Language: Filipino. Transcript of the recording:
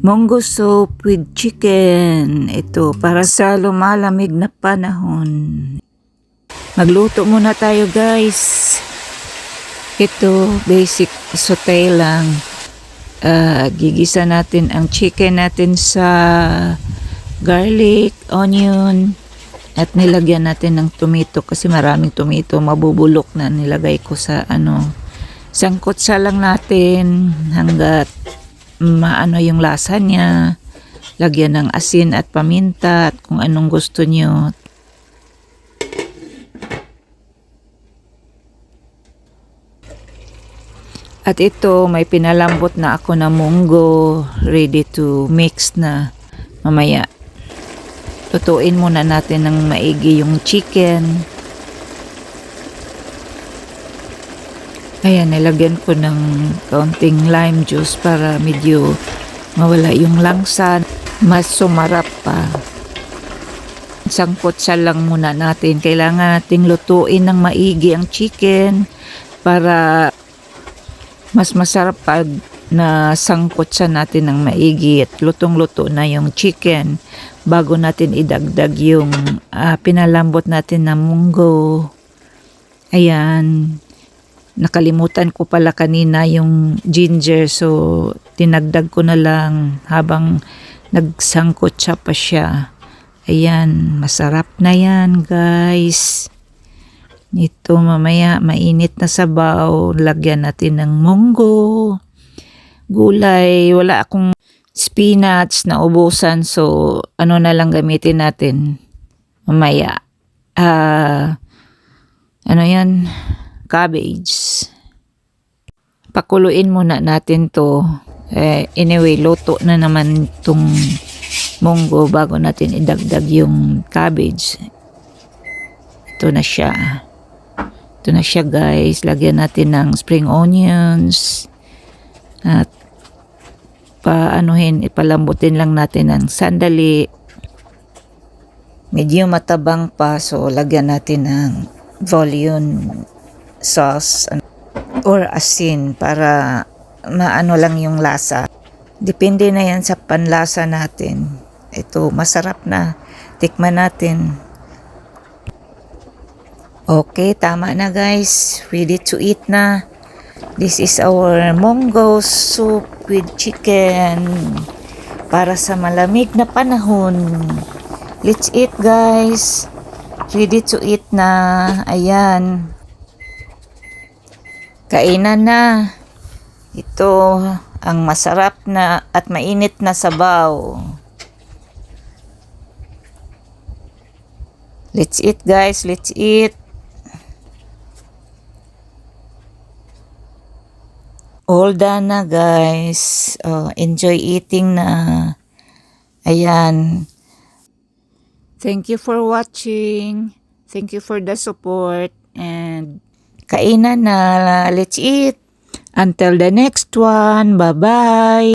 Munggo soup with chicken. Ito para sa lumalamig na panahon. Magluto muna tayo guys. Ito basic saute lang. Gigisa natin ang chicken natin sa garlic, onion, at nilagyan natin ng tomato kasi maraming tomato. Mabubulok na nilagay ko sa sangkot sa lang natin hanggat maano yung lasa niya. Lagyan ng asin at paminta at kung anong gusto nyo. At ito, may pinalambot na ako na munggo, ready to mix na mamaya. Lutuin muna natin ng maigi yung chicken. Ayan, nilagyan ko ng kaunting lime juice para medyo mawala yung langsa. Mas sumarap pa. Sangkot sa lang muna natin. Kailangan nating lutuin ng maigi ang chicken para mas masarap pag na sangkot sa natin ng maigi at lutong-luto na yung chicken bago natin idagdag yung pinalambot natin na munggo. Ayan. Nakalimutan ko pala kanina yung ginger, so tinagdag ko na lang habang nagsangkot pa siya. Ayan, masarap na yan guys. Ito mamaya mainit na sabaw, lagyan natin ng munggo, gulay. Wala akong spinach na ubusan, so ano na lang gamitin natin mamaya. Ano yan? Cabbage. Pakuluin muna natin to. Anyway, luto na naman itong munggo bago natin idagdag yung cabbage. Ito na siya. Ito na siya guys. Lagyan natin ng spring onions. At ipalambutin lang natin ng sandali. Medyo matabang pa, so lagyan natin ng volume sauce or asin para maano lang yung lasa. Depende na yan sa panlasa natin. Ito, masarap na. Tikman natin. Okay, tama na guys. Ready to eat na. This is our munggo soup with chicken para sa malamig na panahon. Let's eat guys. Ready to eat na. Ayan. Kainan na. Ito ang masarap na at mainit na sabaw. Let's eat guys. Let's eat. All done na guys. Enjoy eating na. Ayan. Thank you for watching. Thank you for the support. And kainan na. Let's eat. Until the next one. Bye-bye.